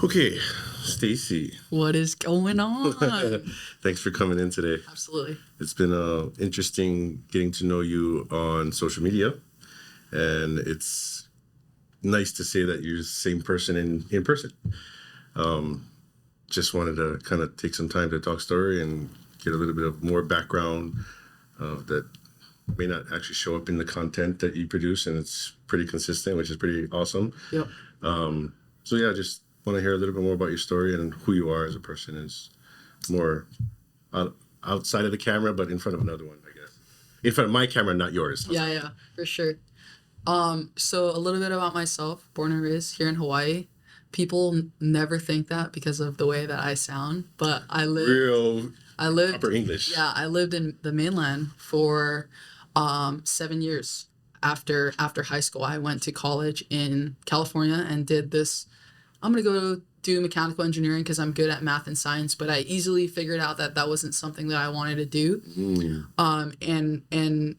Okay, Stacey. What is going on? Thanks for coming in today. Absolutely. It's been interesting getting to know you on social media, and it's nice to say that you're the same person in person. Just wanted to kind of take some time to talk story and get a little bit of more background that may not actually show up in the content that you produce, and it's pretty consistent, which is pretty awesome. Yep. So yeah, just want to hear a little bit more about your story and who you are as a person. Is more outside of the camera, but in front of another one, I guess. In front of my camera, not yours. Yeah, for sure. So a little bit about myself. Born and raised here in Hawaii. People never think that because of the way that I sound, but I lived Proper English. Yeah, I lived in the mainland for 7 years. After high school, I went to college in California and did this. I'm going to go do mechanical engineering because I'm good at math and science, but I easily figured out that that wasn't something that I wanted to do. And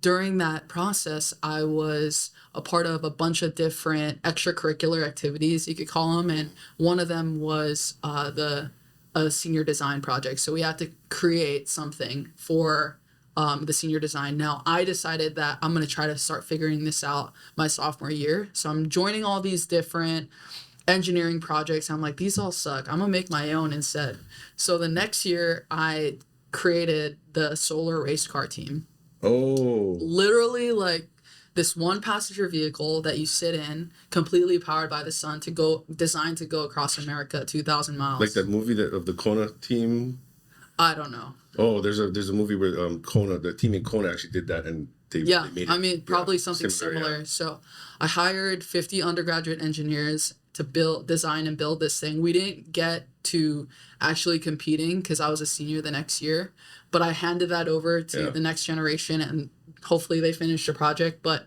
during that process, I was a part of a bunch of different extracurricular activities, you could call them, and one of them was a senior design project. So we had to create something for the senior design. Now, I decided that I'm going to try to start figuring this out my sophomore year. So I'm joining all these different engineering projects. I'm like, these all suck. I'm going to make my own instead. So the next year, I created the solar race car team. Oh. Literally, like, this one passenger vehicle that you sit in, completely powered by the sun, designed to go across America 2,000 miles. Like that movie of the Kona team? I don't know. Oh, there's a movie where the team in Kona actually did that, and they made it. Probably something similar. Yeah. So I hired 50 undergraduate engineers to design and build this thing. We didn't get to actually competing because I was a senior the next year, but I handed that over to the next generation, and hopefully they finished the project. But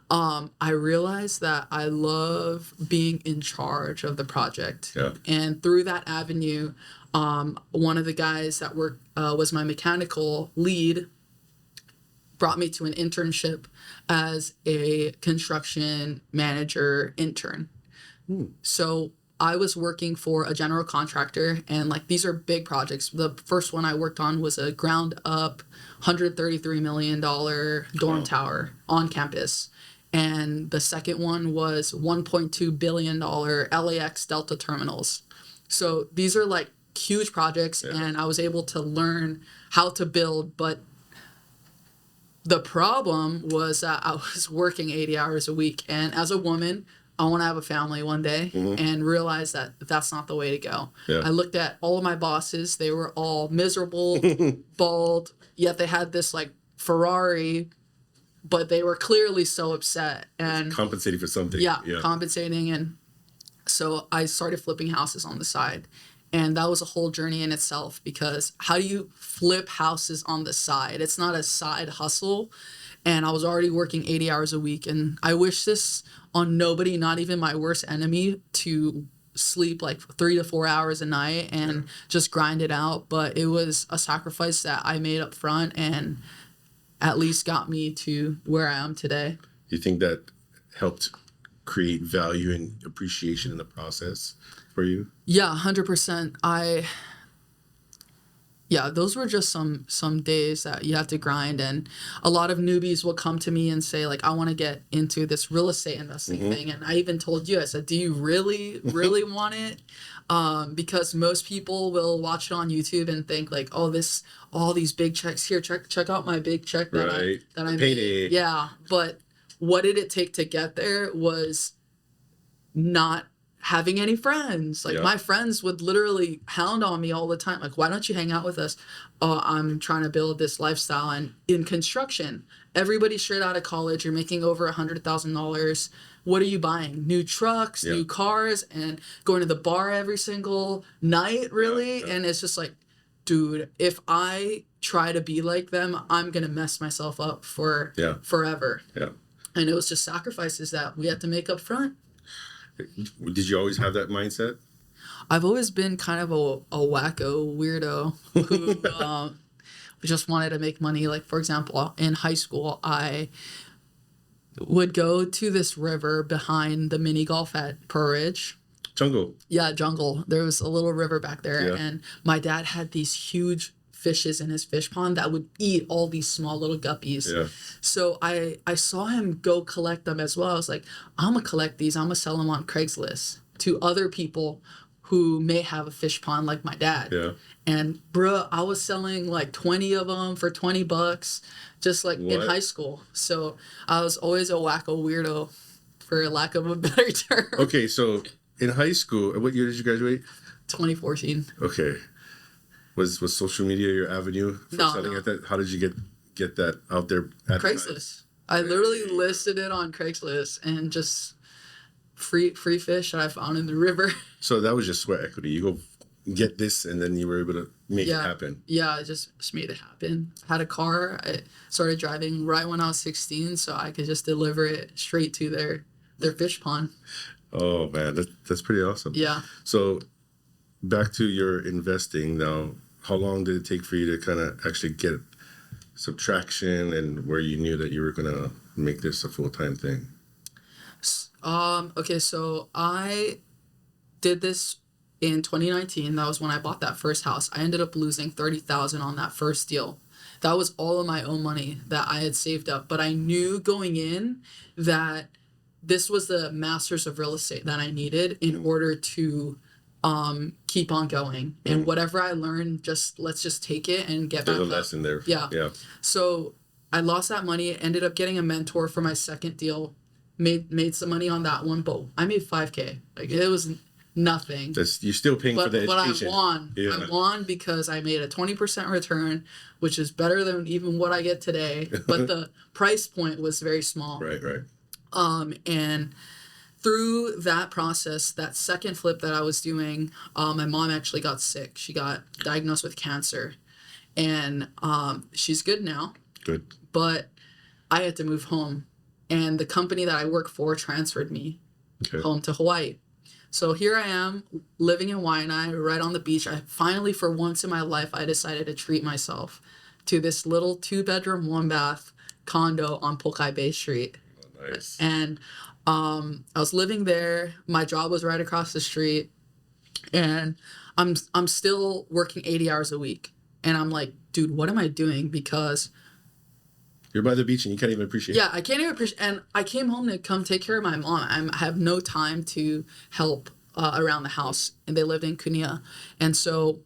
I realized that I love being in charge of the project. Yeah. And through that avenue, one of the guys that was my mechanical lead brought me to an internship as a construction manager intern. So I was working for a general contractor, and like these are big projects. The first one I worked on was a ground up $133 million dorm tower on campus. And the second one was $1.2 billion LAX Delta terminals. So these are like huge projects, and I was able to learn how to build, but the problem was that I was working 80 hours a week, and as a woman, I want to have a family one day, and realize that that's not the way to go. Yeah. I looked at all of my bosses. They were all miserable, bald, yet they had this like Ferrari, but they were clearly so upset. And compensating for something. Yeah, compensating. And so I started flipping houses on the side. And that was a whole journey in itself, because how do you flip houses on the side? It's not a side hustle. And I was already working 80 hours a week. And I wish this on nobody, not even my worst enemy, to sleep like 3 to 4 hours a night and just grind it out. But it was a sacrifice that I made up front and at least got me to where I am today. You think that helped create value and appreciation in the process for you? Yeah, 100%. Those were just some days that you have to grind, and a lot of newbies will come to me and say, like, I want to get into this real estate investing thing. And I even told you, I said, do you really want it? Because most people will watch it on YouTube and think like, oh, all these big checks here, check out my big check that I made. Yeah, but what did it take to get there was not having any friends. Like my friends would literally hound on me all the time. Like, why don't you hang out with us? Oh, I'm trying to build this lifestyle. And in construction, everybody straight out of college, you're making over $100,000. What are you buying? New trucks, new cars, and going to the bar every single night, really? And it's just like, dude, if I try to be like them, I'm going to mess myself up for forever. Yeah. And it was just sacrifices that we had to make up front. Did you always have that mindset? I've always been kind of a wacko weirdo who just wanted to make money. Like, for example, in high school, I would go to this river behind the mini golf at Pearl Ridge, Jungle. Yeah, jungle. There was a little river back there, Yeah. and my dad had these huge fishes in his fish pond that would eat all these small little guppies. Yeah. So I saw him go collect them as well. I was like, I'm gonna collect these. I'm gonna sell them on Craigslist to other people who may have a fish pond like my dad. Yeah. And bruh, I was selling like 20 of them for $20, just like in What? high school. So I was always a wacko weirdo, for lack of a better term. Okay, so in high school, what year did you graduate? 2014. Okay. Was social media your avenue for No, selling no. at that? How did you get that out there? advertised? Craigslist. I literally listed it on Craigslist and just free fish that I found in the river. So that was just sweat equity. You go get this, and then you were able to make it happen. Yeah, I just made it happen. Had a car. I started driving right when I was 16, so I could just deliver it straight to their fish pond. Oh man, that's pretty awesome. Yeah. So back to your investing now. How long did it take for you to kind of actually get some traction and where you knew that you were gonna make this a full-time thing? Okay, so I did this in 2019. That was when I bought that first house. I ended up losing $30,000 on that first deal. That was all of my own money that I had saved up. But I knew going in that this was the masters of real estate that I needed in order to keep on going. And whatever I learned, let's just take it and get There's back a up. lesson there. Yeah. Yeah. So I lost that money, ended up getting a mentor for my second deal, made some money on that one, but I made $5,000. Like, it was nothing. You're still paying for the But education. I won. Yeah. I won because I made a 20% return, which is better than even what I get today. But the price point was very small. Right. And through that process, that second flip that I was doing, my mom actually got sick. She got diagnosed with cancer. And she's good now. Good. But I had to move home. And the company that I work for transferred me home to Hawaii. So here I am living in Waianae, right on the beach. I finally, for once in my life, I decided to treat myself to this little 2-bedroom, 1-bath condo on Pokai Bay Street. Oh, nice. And I was living there. My job was right across the street. And I'm still working 80 hours a week. And I'm like, dude, what am I doing? Because You're by the beach and you can't even appreciate it. yeah, I can't even appreciate. And I came home to come take care of my mom. I have no time to help around the house, and they lived in Kunia. And so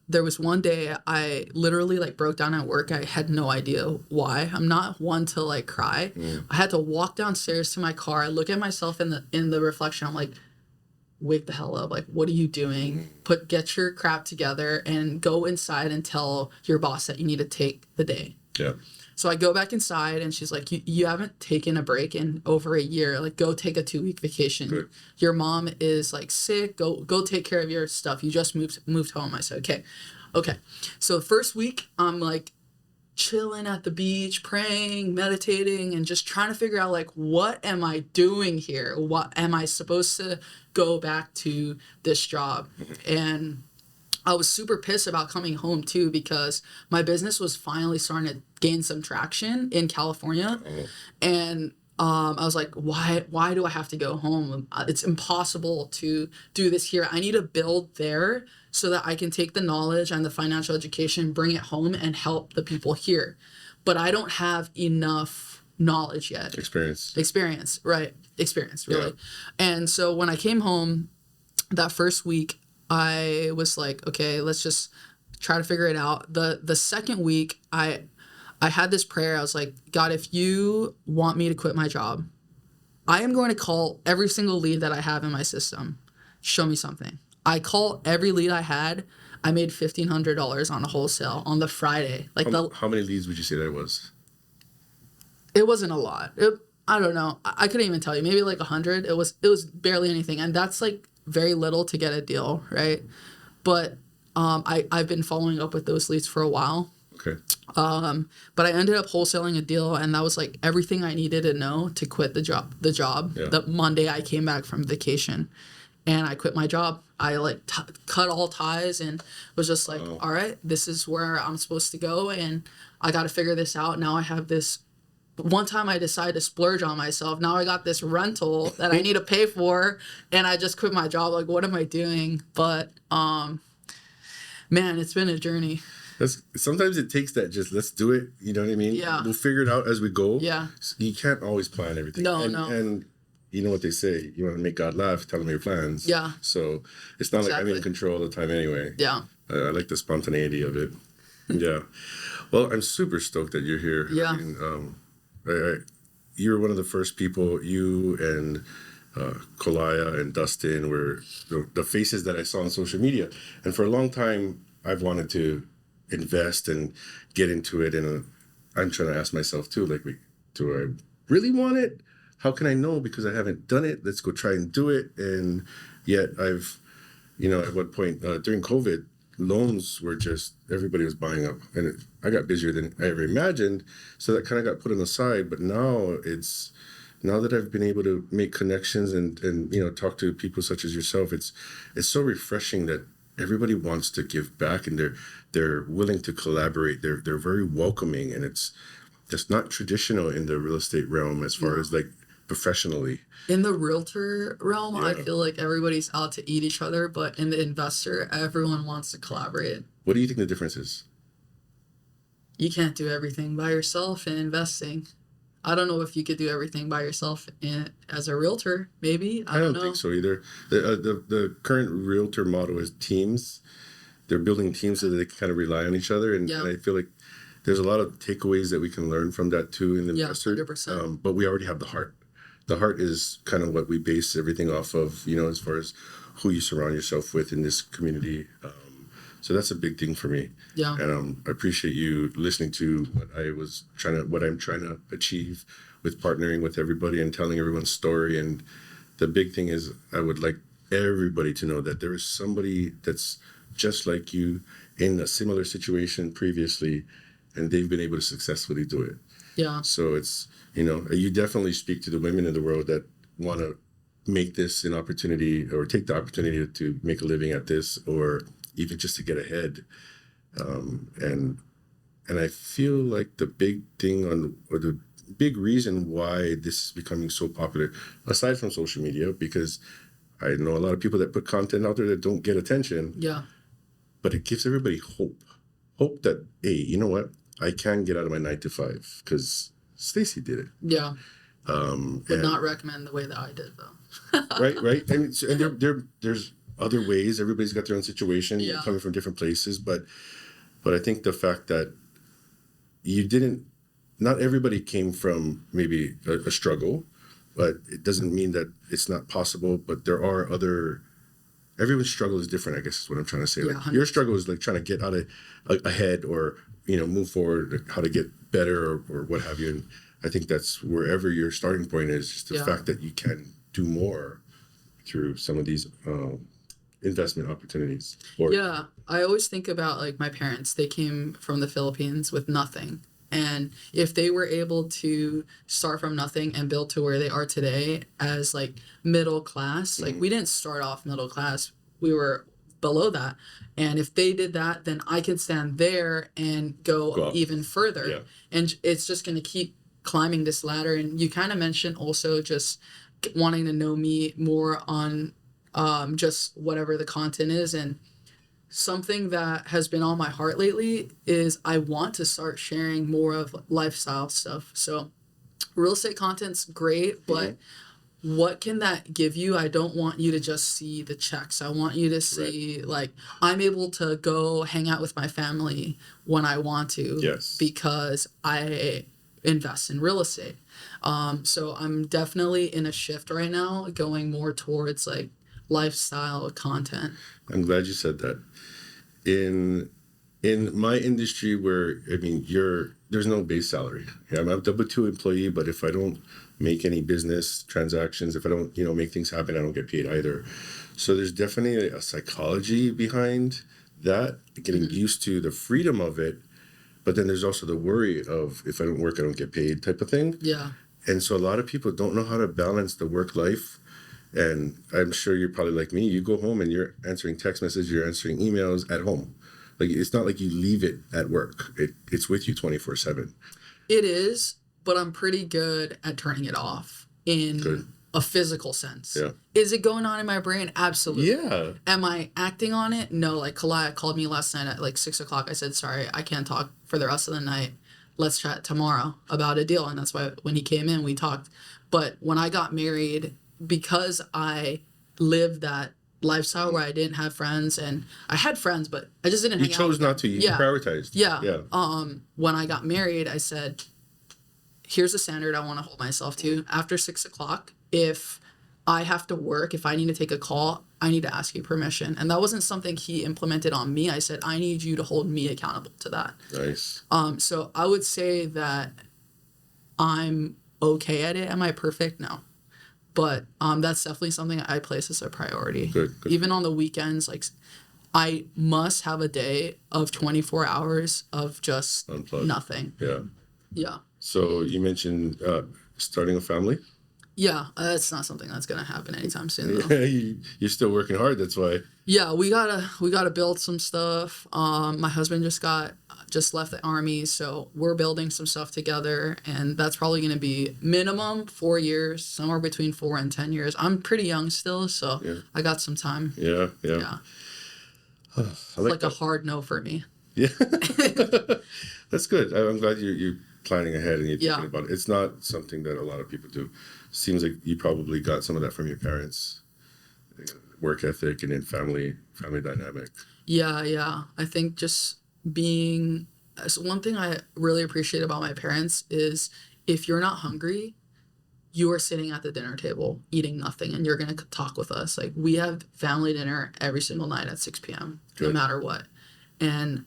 there was one day I literally like broke down at work. I had no idea why. I'm not one to like cry. I had to walk downstairs to my car. I look at myself in the reflection. I'm like, wake the hell up. Like, what are you doing? Get your crap together and go inside and tell your boss that you need to take the day. Yeah. So I go back inside and she's like, you haven't taken a break in over a year. Like, go take a 2-week vacation. Good. Your mom is like sick. Go take care of your stuff. You just moved home. I said, okay. So the first week I'm like chilling at the beach, praying, meditating, and just trying to figure out like, what am I doing here? What am I supposed to go back to this job? And I was super pissed about coming home too, because my business was finally starting to gain some traction in California. And I was like, why do I have to go home? It's impossible to do this here. I need to build there so that I can take the knowledge and the financial education, bring it home and help the people here. But I don't have enough knowledge yet. Experience, really. Yeah. And so when I came home that first week, I was like, okay, let's just try to figure it out. The second week, I had this prayer. I was like, God, if you want me to quit my job, I am going to call every single lead that I have in my system. Show me something. I call every lead I had. I made $1,500 on a wholesale on the Friday. Like how many leads would you say that was? It wasn't a lot. I don't know. I couldn't even tell you. Maybe like 100. It was barely anything, and that's like very little to get a deal, right? But I've been following up with those leads for a while. Okay. But I ended up wholesaling a deal, and that was like everything I needed to know to quit the job. Yeah. The Monday I came back from vacation, and I quit my job. I like cut all ties and was just like, all right, this is where I'm supposed to go, and I got to figure this out. Now I have this one time I decided to splurge on myself. Now I got this rental that I need to pay for, and I just quit my job. Like, what am I doing? But man, it's been a journey. Sometimes it takes that, just let's do it. You know what I mean? Yeah. We'll figure it out as we go. Yeah. You can't always plan everything. No, and you know what they say, you want to make God laugh, tell him your plans. Yeah. So it's not like I'm in control all the time anyway. Yeah. I like the spontaneity of it. Yeah. Well, I'm super stoked that you're here. Yeah. I mean, you were one of the first people, you and Kolaya and Dustin were the faces that I saw on social media. And for a long time, I've wanted to invest and get into it. And I'm trying to ask myself too, like, do I really want it? How can I know? Because I haven't done it. Let's go try and do it. And yet I've, at one point during COVID, loans were just, everybody was buying up, and I got busier than I ever imagined. So that kind of got put on the side. But now that I've been able to make connections and talk to people such as yourself, it's so refreshing that everybody wants to give back, and they're willing to collaborate. They're very welcoming, and it's not traditional in the real estate realm as far as like professionally. In the realtor realm, I feel like everybody's out to eat each other, but in the investor, everyone wants to collaborate. What do you think the difference is? You can't do everything by yourself in investing. I don't know if you could do everything by yourself as a realtor. Maybe. I don't know. Think so either. The current realtor model is teams. They're building teams so that they can kind of rely on each other, and I feel like there's a lot of takeaways that we can learn from that too in the investor. 100%. But we already have the heart. The heart is kind of what we base everything off of, as far as who you surround yourself with in this community. So that's a big thing for me. Yeah. And I appreciate you listening to what I'm trying to achieve with partnering with everybody and telling everyone's story. And the big thing is, I would like everybody to know that there is somebody that's just like you in a similar situation previously, and they've been able to successfully do it. Yeah. So it's, you definitely speak to the women in the world that want to make this an opportunity, or take the opportunity to make a living at this, or even just to get ahead. And I feel like the big thing or the big reason why this is becoming so popular, aside from social media, because I know a lot of people that put content out there that don't get attention. Yeah. But it gives everybody hope. Hope that, hey, you know what? I can get out of my 9 to 5 because Stacey did it. Yeah. Would not recommend the way that I did, though. Right. And there's other ways. Everybody's got their own situation, coming from different places. But I think the fact that not everybody came from maybe a struggle, but it doesn't mean that it's not possible. But there are everyone's struggle is different, I guess is what I'm trying to say. Yeah, like your struggle is like trying to get out of ahead, or move forward, how to get better, or what have you. And I think that's wherever your starting point is, just the fact that you can do more through some of these investment opportunities. I always think about like my parents. They came from the Philippines with nothing. And if they were able to start from nothing and build to where they are today as like middle class, like we didn't start off middle class, we were below that. And if they did that, then I can stand there and go even further. Yeah. And it's just going to keep climbing this ladder. And you kind of mentioned also just wanting to know me more on just whatever the content is. And something that has been on my heart lately is I want to start sharing more of lifestyle stuff. So real estate content's great, but what can that give you? I don't want you to just see the checks. I want you to see like I'm able to go hang out with my family when I want to, because I invest in real estate. So I'm definitely in a shift right now, going more towards like lifestyle content. I'm glad you said that. In my industry, where there's no base salary. I'm a W-2 employee, but if I don't make any business transactions, if I don't make things happen, I don't get paid either. So there's definitely a psychology behind that, getting used to the freedom of it, but then there's also the worry of if I don't work, I don't get paid type of thing. Yeah. And so a lot of people don't know how to balance the work life. And I'm sure you're probably like me. You go home and you're answering text messages, you're answering emails at home. Like, it's not like you leave it at work. It's with you 24/7. It is, but I'm pretty good at turning it off in Good. a physical sense. Yeah. Is it going on in my brain? Absolutely. Yeah. Am I acting on it? No. Like Kalaya called me last night at like 6:00. I said, sorry, I can't talk for the rest of the night. Let's chat tomorrow about a deal. And that's why when he came in, we talked. But when I got married, because I lived that lifestyle where I didn't have friends, and I had friends, but I just didn't You hang out chose with them. not to. You Yeah. prioritized. Yeah. Yeah. When I got married, I said, here's a standard I want to hold myself to. After 6:00, if I have to work, if I need to take a call, I need to ask you permission. And that wasn't something he implemented on me. I said, I need you to hold me accountable to that. Nice. So I would say that I'm okay at it. Am I perfect? No. But that's definitely something I place as a priority. Good. Even on the weekends, like I must have a day of 24 hours of just Unplugged. nothing. Yeah. Yeah. So you mentioned starting a family. Yeah, that's not something that's gonna happen anytime soon, though. You're still working hard. That's why. Yeah, we gotta build some stuff. My husband just left the army, so we're building some stuff together, and that's probably gonna be minimum 4 years, somewhere between 4 and 10 years. I'm pretty young still, so Yeah. I got some time. Yeah. Yeah, I it's like a that. hard no for me. Yeah. That's good. I'm glad you're planning ahead and you're thinking Yeah. about it. It's not something that a lot of people do. Seems like you probably got some of that from your parents, work ethic and then family dynamic. Yeah. I think just being so one thing I really appreciate about my parents is if you're not hungry, you are sitting at the dinner table eating nothing and you're going to talk with us. Like we have family dinner every single night at 6 p.m. no Good. matter what. And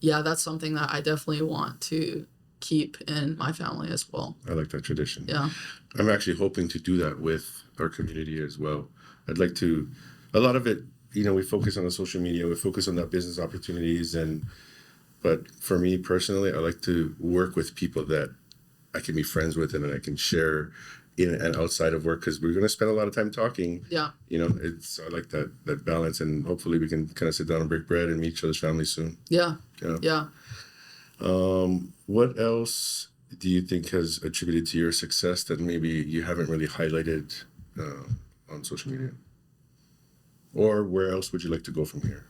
yeah, that's something that I definitely want to keep in my family as well. I like that tradition. Yeah. I'm actually hoping to do that with our community as well. I'd like to, a lot of it, we focus on the social media, we focus on that business opportunities, but for me personally, I like to work with people that I can be friends with and that I can share in and outside of work, because we're going to spend a lot of time talking. Yeah. I like that balance, and hopefully we can kind of sit down and break bread and meet each other's families soon. Yeah. Yeah. Yeah. What else do you think has attributed to your success that maybe you haven't really highlighted on social media? Or where else would you like to go from here?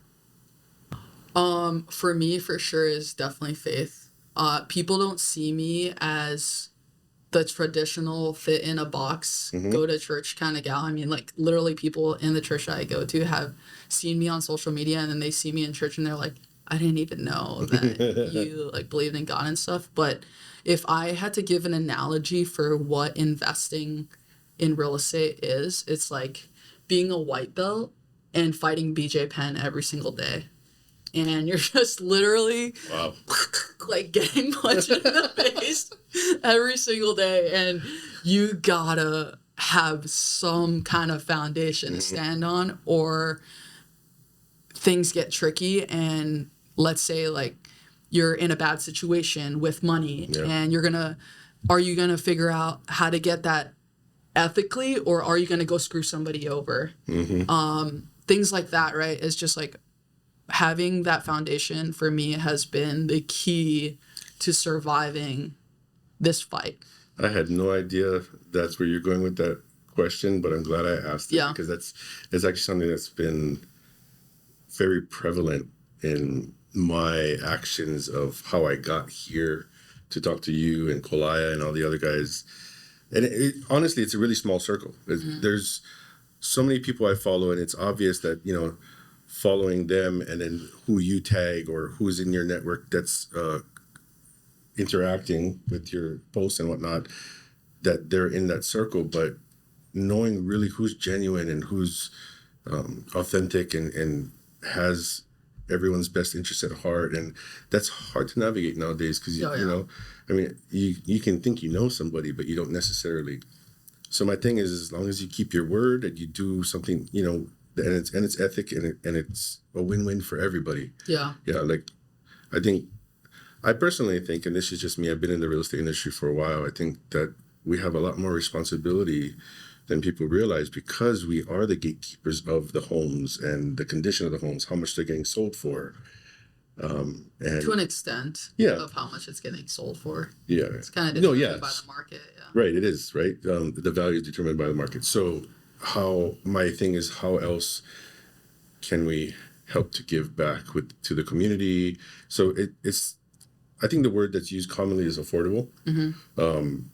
For me, for sure, is definitely faith. People don't see me as the traditional fit in a box, go to church kind of gal. I mean, like literally people in the church I go to have seen me on social media and then they see me in church and they're like, I didn't even know that you like believed in God and stuff. But if I had to give an analogy for what investing in real estate is, it's like being a white belt and fighting BJ Penn every single day. And you're just literally Wow. like getting punched in the face every single day. And you gotta have some kind of foundation to stand on, or things get tricky. And let's say like you're in a bad situation with money and are you gonna figure out how to get that ethically, or are you gonna go screw somebody over? Things like that, right? It's just like having that foundation for me has been the key to surviving this fight. I had no idea that's where you're going with that question, but I'm glad I asked it, because it's actually something that's been very prevalent in my actions of how I got here to talk to you and Kolaya and all the other guys. And honestly, it's a really small circle. There's so many people I follow, and it's obvious that, following them and then who you tag or who's in your network that's interacting with your posts and whatnot, that they're in that circle. But knowing really who's genuine and who's authentic and has everyone's best interest at heart, and that's hard to navigate nowadays, because you can think you know somebody, but you don't necessarily. So my thing is, as long as you keep your word and you do something, and it's ethic and it's a win-win for everybody. Yeah. Like I personally think, and this is just me, I've been in the real estate industry for a while, I think that we have a lot more responsibility than people realize, because we are the gatekeepers of the homes and the condition of the homes, how much they're getting sold for. And To an extent yeah, of how much it's getting sold for. yeah, It's kind of no, determined by yes, the market. Yeah. right. It is right. The value is determined by the market. So how my thing is, how else can we help to give back to the community? So it's I think the word that's used commonly is affordable. And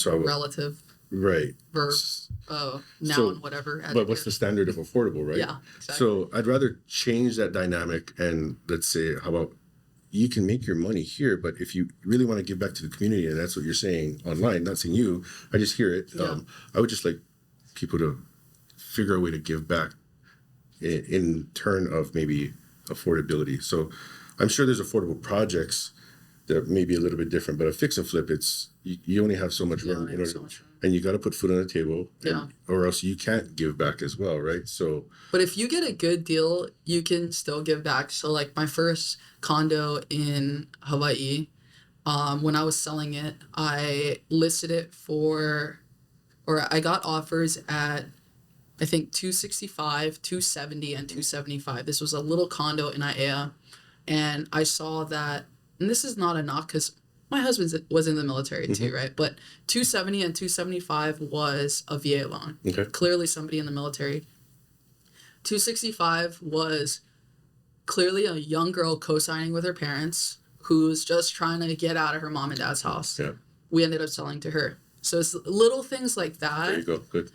so Relative, right. verb, So, noun, whatever. but what's Adjective. the standard of affordable, right? Yeah, exactly. So I'd rather change that dynamic and let's say, how about you can make your money here, but if you really want to give back to the community, and that's what you're saying online, not saying you, I just hear it. Yeah. I would just like people to figure a way to give back in turn of maybe affordability. So I'm sure there's affordable projects that may be a little bit different, but a fix and flip, it's you only have so much You room only in have order, so much room. and you got to put food on the table, Yeah. or else you can't give back as well, right? So But if you get a good deal, you can still give back. So like my first condo in Hawaii, when I was selling it, I listed it for, or I got offers at, I think 265, 270, and 275. This was a little condo in Aiea, and I saw that, and this is not a knock because my husband was in the military too, right? But 270 and 275 was a VA loan. okay, Clearly somebody in the military. 265 was clearly a young girl co-signing with her parents who's just trying to get out of her mom and dad's house. yeah, We ended up selling to her. So it's little things like there you that go, good,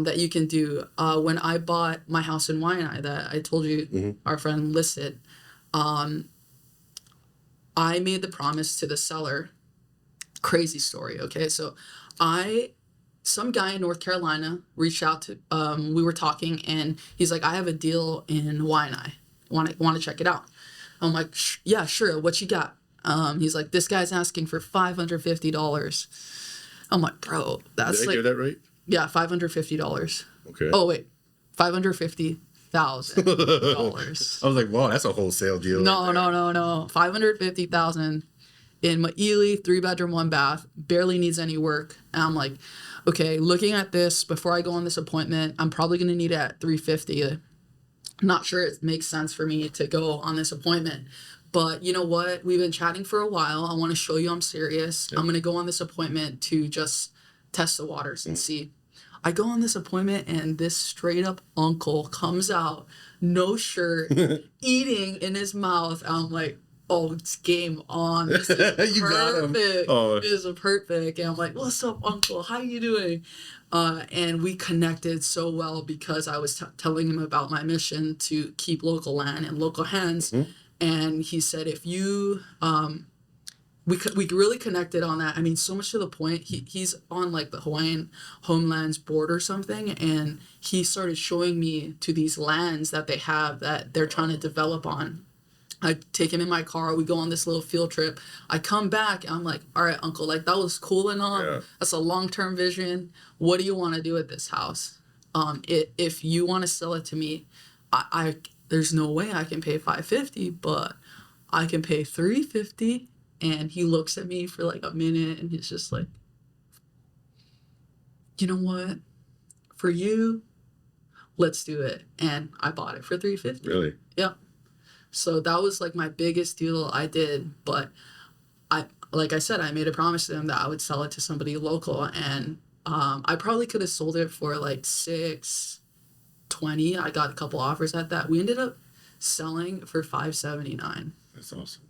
that you can do. When I bought my house in Waianae that I told you our friend listed, I made the promise to the seller. Crazy story, okay? So some guy in North Carolina reached out to, we were talking, and he's like, I have a deal in Waianae. Want to check it out? I'm like, yeah, sure. What you got? He's like, this guy's asking for $550. I'm like, bro, that's did I like, hear that right? yeah, $550. Okay. Oh wait, $550,000. I was like, wow, that's a wholesale deal. No, right there. no. 550,000 in Maili, 3-bedroom, 1-bath, barely needs any work. And I'm like, okay, looking at this before I go on this appointment, I'm probably gonna need it at 350. Not sure it makes sense for me to go on this appointment. But you know what? We've been chatting for a while. I want to show you I'm serious. Yeah. I'm going to go on this appointment to just test the waters and see. I go on this appointment and this straight up uncle comes out, no shirt, eating in his mouth. I'm like, oh, it's game on. This is You got him. perfect. Oh. This is perfect. And I'm like, what's up, uncle? How you doing? And we connected so well because I was telling him about my mission to keep local land in local hands. And he said, if you, we really connected on that. I mean, so much to the point, he's on like the Hawaiian homelands board or something. And he started showing me to these lands that they have that they're trying to develop on. I take him in my car. We go on this little field trip. I come back. And I'm like, all right, uncle, like that was cool and all. Yeah. That's a long-term vision. What do you want to do with this house? If you want to sell it to me, I there's no way I can pay $550, but I can pay $350. And he looks at me for like a minute and he's just like, you know what? For you, let's do it. And I bought it for $350. Really? Yeah. So that was like my biggest deal I did. But like I said, I made a promise to them that I would sell it to somebody local. And I probably could have sold it for like $620. I got a couple offers at that. We ended up selling for $579. That's awesome.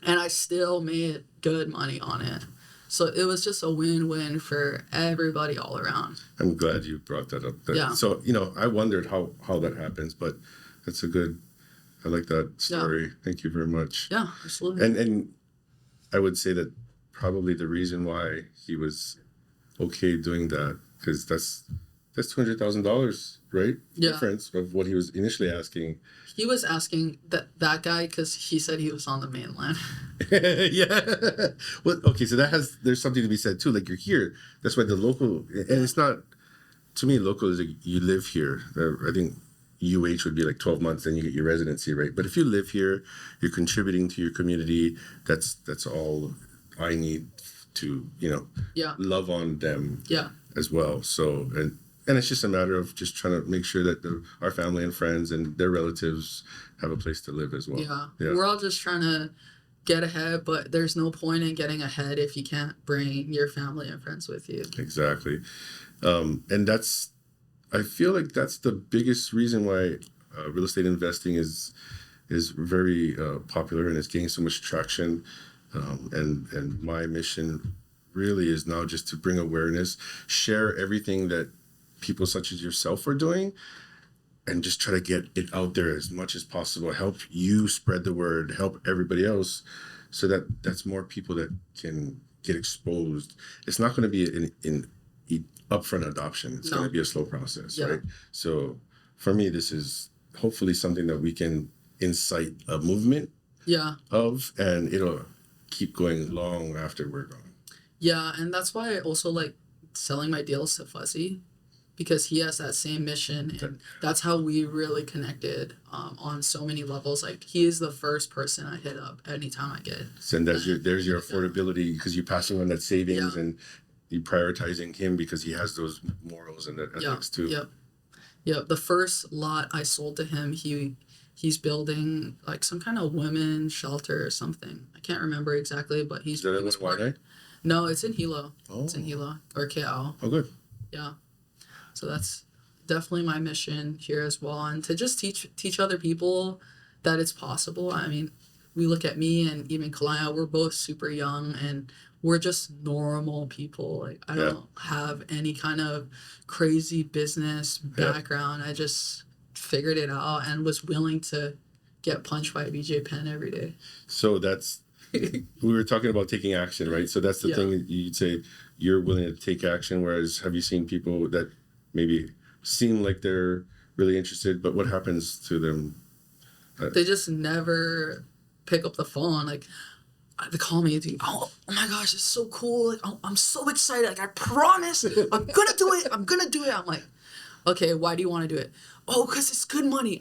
And I still made good money on it. So it was just a win-win for everybody all around. I'm glad you brought that up. Yeah. So, I wondered how that happens, but that's a good, I like that story. Yeah. Thank you very much. Yeah, absolutely. And I would say that probably the reason why he was okay doing that, because that's $200,000, right? Yeah. Difference of what he was initially asking. He was asking that guy because he said he was on the mainland. Yeah. Well, okay, so there's something to be said too. Like you're here. That's why the local, and it's not, to me, local is like you live here. I think UH would be like 12 months, then you get your residency, right? But if you live here, you're contributing to your community. That's all I need to, Yeah. love on them. Yeah. As well. So, and and it's just a matter of just trying to make sure that our family and friends and their relatives have a place to live as well. Yeah. We're all just trying to get ahead, but there's no point in getting ahead if you can't bring your family and friends with you. Exactly. And I feel like that's the biggest reason why real estate investing is very popular and it's gaining so much traction. And my mission really is now just to bring awareness, share everything that people such as yourself are doing, and just try to get it out there as much as possible. Help you spread the word, help everybody else, so that that's more people that can get exposed. It's not going to be an upfront adoption. It's going to be a slow process, right? So for me, this is hopefully something that we can incite a movement of, and it'll keep going long after we're gone. Yeah, and that's why I also like selling my deals to Fuzzy, because he has that same mission, and that's how we really connected on so many levels. Like, he is the first person I hit up anytime I get. And there's your affordability, because you're passing on that savings and you prioritizing him because he has those morals and that ethics too. Yep. The first lot I sold to him, he's building like some kind of women's shelter or something. I can't remember exactly, but he's. Is that in No, it's in Hilo. Oh. It's in Hilo or KL. Oh, good. Yeah. So that's definitely my mission here as well, and to just teach other people that it's possible. I mean, we look at me and even Kalaya, we're both super young and we're just normal people. Like, I don't have any kind of crazy business background. I just figured it out and was willing to get punched by a BJ Penn every day. So that's, we were talking about taking action, right? So that's the thing you'd say, you're willing to take action, whereas have you seen people that maybe seem like they're really interested, but what happens to them? They just never pick up the phone. Like, they call me, oh my gosh, it's so cool. Like, I'm so excited. Like, I promise I'm going to do it. I'm going to do it. I'm like, okay, why do you want to do it? Oh, because it's good money.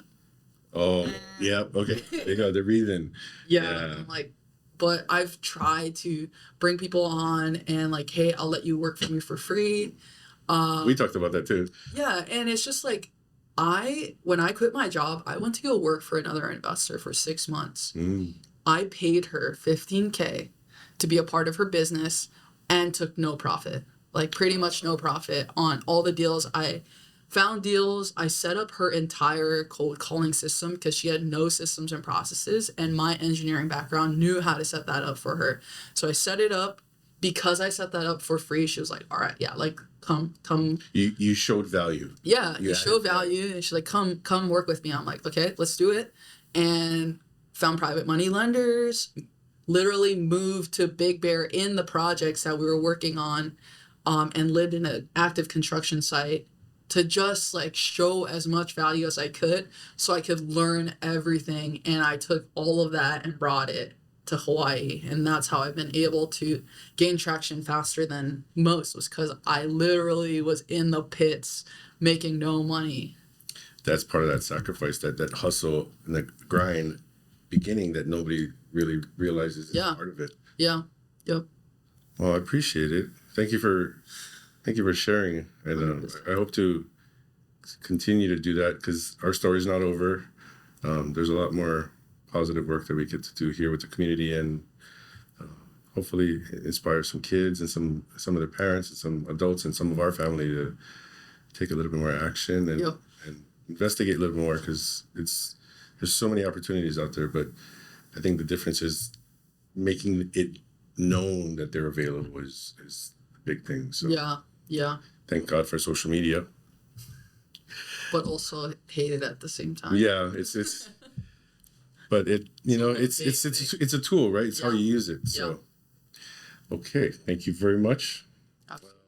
Oh, yeah. Okay. There you go. The reason. Yeah. I'm like, but I've tried to bring people on and like, hey, I'll let you work for me for free. We talked about that too. Yeah. And it's just like, when I quit my job, I went to go work for another investor for 6 months. I paid her $15K to be a part of her business and took no profit, like pretty much no profit on all the deals. I found deals. I set up her entire cold calling system because she had no systems and processes, and my engineering background knew how to set that up for her. So I set it up. Because I set that up for free, she was like, all right, yeah, like, come. You showed value. Yeah, you showed value. And she's like, come work with me. I'm like, okay, let's do it. And found private money lenders, literally moved to Big Bear in the projects that we were working on, and lived in an active construction site to just like show as much value as I could so I could learn everything. And I took all of that and brought it to Hawaii, and that's how I've been able to gain traction faster than most, was because I literally was in the pits making no money. That's part of that sacrifice, that hustle and the grind beginning that nobody really realizes is part of it. Yeah. Yep. Well, I appreciate it. Thank you for sharing, and I hope to continue to do that, because our story's not over. There's a lot more positive work that we get to do here with the community, and hopefully inspire some kids and some of their parents and some adults and some of our family to take a little bit more action and investigate a little more, because there's so many opportunities out there, but I think the difference is making it known that they're available is the big thing. So thank God for social media, but also hate it at the same time. It's but it's a tool, right? It's how you use it. So, okay. Thank you very much. Absolutely.